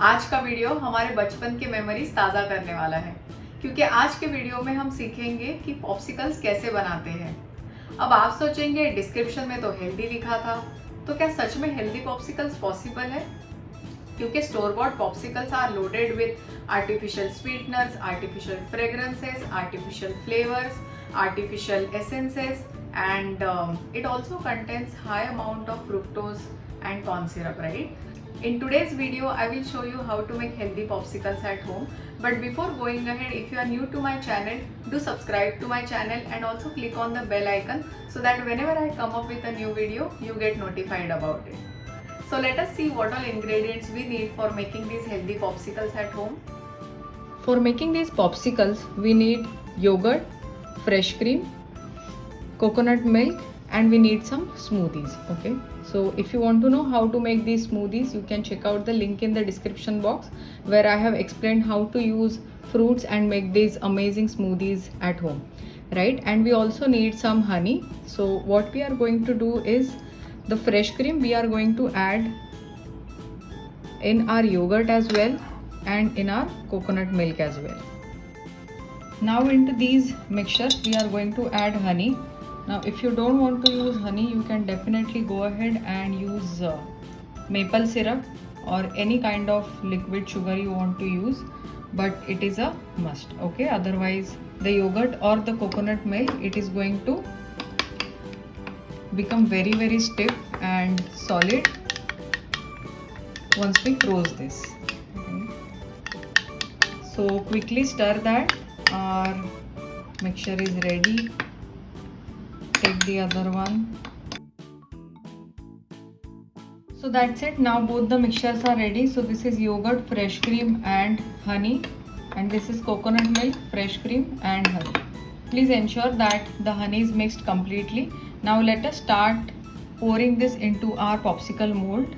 आज का वीडियो हमारे बचपन के मेमोरीज ताज़ा करने वाला है, क्योंकि आज के वीडियो में हम सीखेंगे कि पॉप्सिकल्स कैसे बनाते हैं। अब आप सोचेंगे डिस्क्रिप्शन में तो हेल्दी लिखा था, तो क्या सच में हेल्दी पॉप्सिकल्स पॉसिबल है? क्योंकि store bought popsicles are loaded with artificial sweeteners, artificial fragrances, artificial flavours, artificial essences, and it also contains high amount of fructose and corn syrup, right? In today's video I will show you how to make healthy popsicles at home. But before going ahead, if you are new to my channel, do subscribe to my channel and also click on the bell icon so that whenever I come up with a new video you get notified about it. So let us see what all ingredients we need for making these healthy popsicles at home. For making these popsicles, we need yogurt, fresh cream, coconut milk, and we need some smoothies. Okay, so if you want to know how to make these smoothies, you can check out the link in the description box where I have explained how to use fruits and make these amazing smoothies at home, right? And we also need some honey. So what we are going to do is the fresh cream we are going to add in our yogurt as well and in our coconut milk as well. Now into these mixtures we are going to add honey. Now if you don't want to use honey, you can definitely go ahead and use maple syrup or any kind of liquid sugar you want to use, but it is a must. Okay, otherwise the yogurt or the coconut milk, it is going to become very stiff and solid once we froze this. So quickly stir that. Our mixture is ready. Take the other one. So that's it. Now both the mixtures are ready. So this is yogurt, fresh cream and honey, and this is coconut milk, fresh cream and honey. Please ensure that the honey is mixed completely. Now let us start pouring this into our popsicle mold.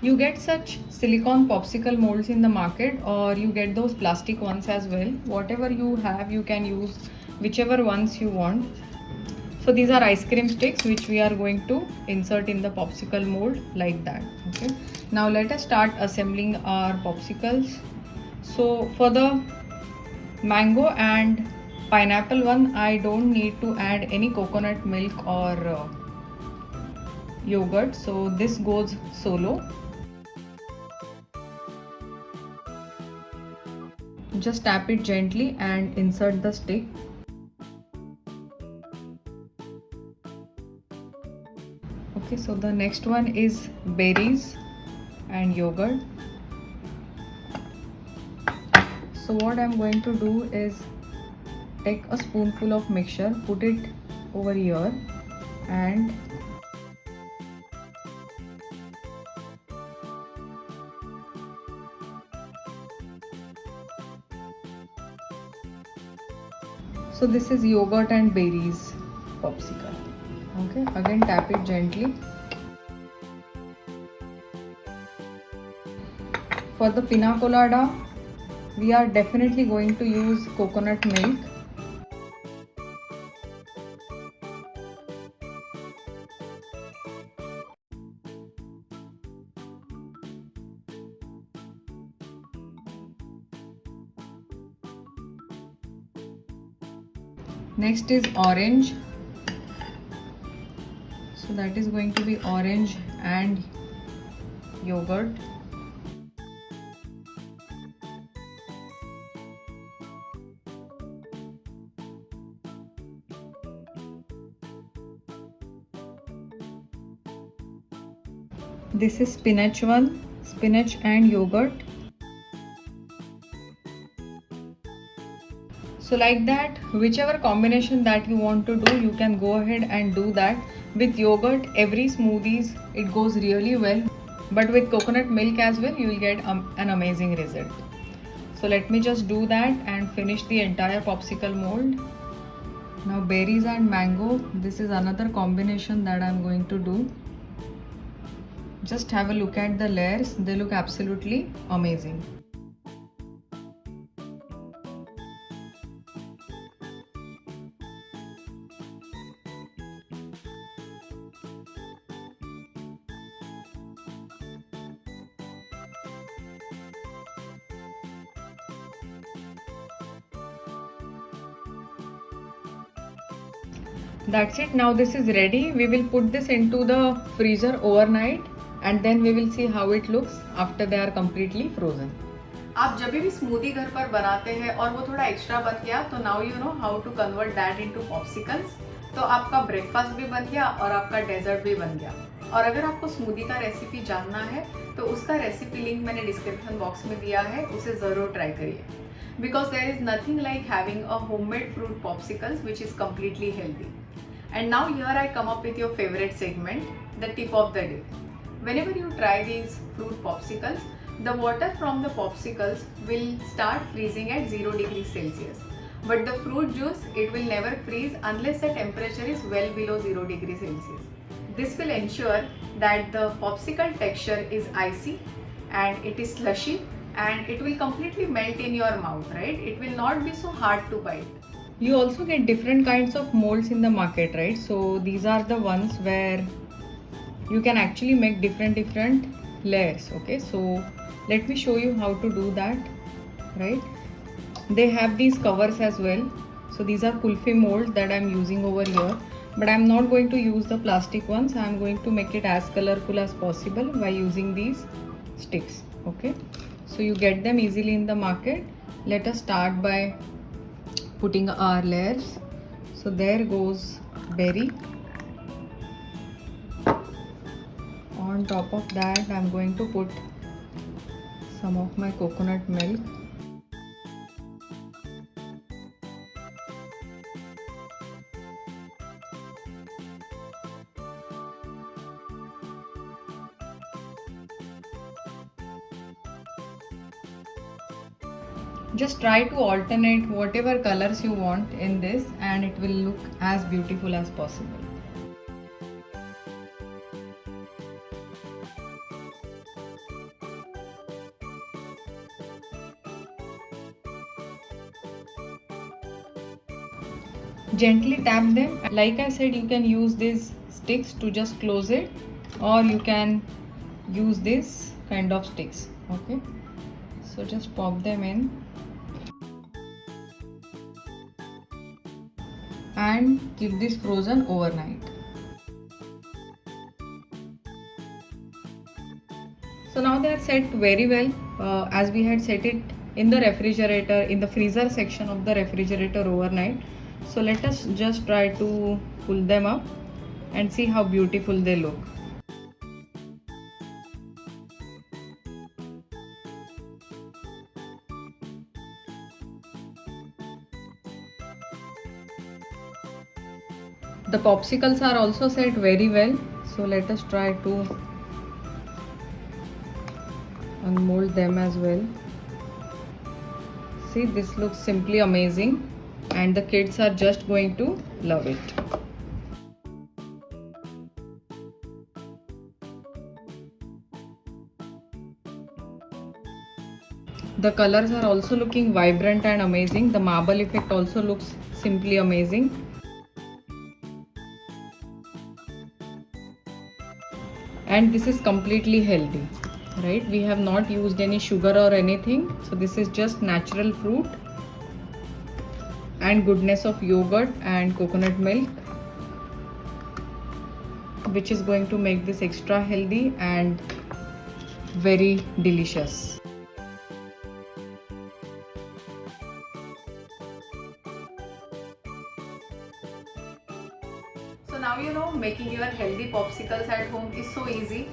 You get such silicone popsicle molds in the market, or you get those plastic ones as well. Whatever you have, you can use whichever ones you want. So these are ice cream sticks which we are going to insert in the popsicle mold like that. Okay, now let us start assembling our popsicles. So for the mango and pineapple one, I don't need to add any coconut milk or yogurt, so this goes solo. Just tap it gently and insert the stick. Okay, so the next one is berries and yogurt. So what I'm going to do is take a spoonful of mixture, put it over here, and so this is yogurt and berries popsicle. Okay, again tap it gently. For the pina colada, we are definitely going to use coconut milk. Next is orange. So that is going to be orange and yogurt. This is spinach one, spinach and yogurt. So like that, whichever combination that you want to do, you can go ahead and do that. With yogurt, every smoothies, it goes really well. But with coconut milk as well, you will get an amazing result. So let me just do that and finish the entire popsicle mold. Now berries and mango, this is another combination that I'm going to do. Just have a look at the layers, they look absolutely amazing. That's it. Now this is ready. We will put this into the freezer overnight and then we will see how it looks after they are completely frozen. आप जब भी smoothie घर पर बनाते हैं और वो थोड़ा एक्स्ट्रा बन गया तो now you know how to convert that into popsicles. तो आपका ब्रेकफास्ट भी बन गया और आपका डेजर्ट भी बन गया. और अगर आपको स्मूदी का रेसिपी जानना है तो उसका रेसिपी लिंक मैंने डिस्क्रिप्शन बॉक्स में दिया है, उसे ज़रूर ट्राई करिए. Because there is nothing like having a homemade fruit popsicles which is completely healthy. And now here I come up with your favorite segment, the tip of the day. Whenever you try these fruit popsicles, the water from the popsicles will start freezing at 0 degrees Celsius. But the fruit juice, it will never freeze unless the temperature is well below 0 degrees Celsius. This will ensure that the popsicle texture is icy and it is slushy and it will completely melt in your mouth, right? It will not be so hard to bite. You also get different kinds of molds in the market, right? So these are the ones where you can actually make different layers. Okay, so let me show you how to do that, right? They have these covers as well. So these are kulfi molds that I'm using over here, but I'm not going to use the plastic ones. I'm going to make it as colorful as possible by using these sticks. Okay, so you get them easily in the market. Let us start by putting our layers. So there goes berry. On top of that I'm going to put some of my coconut milk. Just try to alternate whatever colors you want in this and it will look as beautiful as possible. Gently tap them. Like I said, you can use these sticks to just close it, or you can use this kind of sticks. Okay, so just pop them in and keep this frozen overnight. So now they are set very well, as we had set it in the refrigerator, in the freezer section of the refrigerator overnight. So let us just try to pull them up and see how beautiful they look. The popsicles are also set very well. So let us try to unmold them as well. See, this looks simply amazing and the kids are just going to love it. The colors are also looking vibrant and amazing. The marble effect also looks simply amazing. And this is completely healthy, right? We have not used any sugar or anything. So this is just natural fruit and goodness of yogurt and coconut milk, which is going to make this extra healthy and very delicious. So now you know, making your healthy popsicles at home is so easy.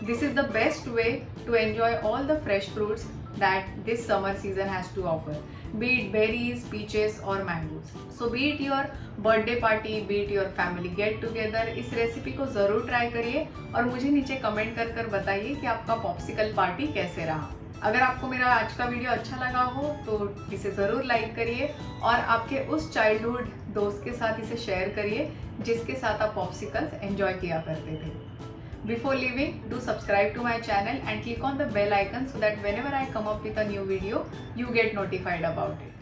This is the best way to enjoy all the fresh fruits that this summer season has to offer, be it berries, peaches or mangoes. So be it your birthday party, be it your family get together, इस recipe को ज़रूर try करिए और मुझे नीचे comment कर बताइए कि आपका पॉप्सिकल पार्टी कैसे रहा. अगर आपको मेरा आज का वीडियो अच्छा लगा हो तो इसे ज़रूर लाइक करिए और आपके उस चाइल्डहुड दोस्त के साथ इसे शेयर करिए जिसके साथ आप पॉप्सिकल्स एंजॉय किया करते थे. Before leaving, do subscribe to my channel and click on the bell icon so that whenever I come up with a new video, you get notified about it.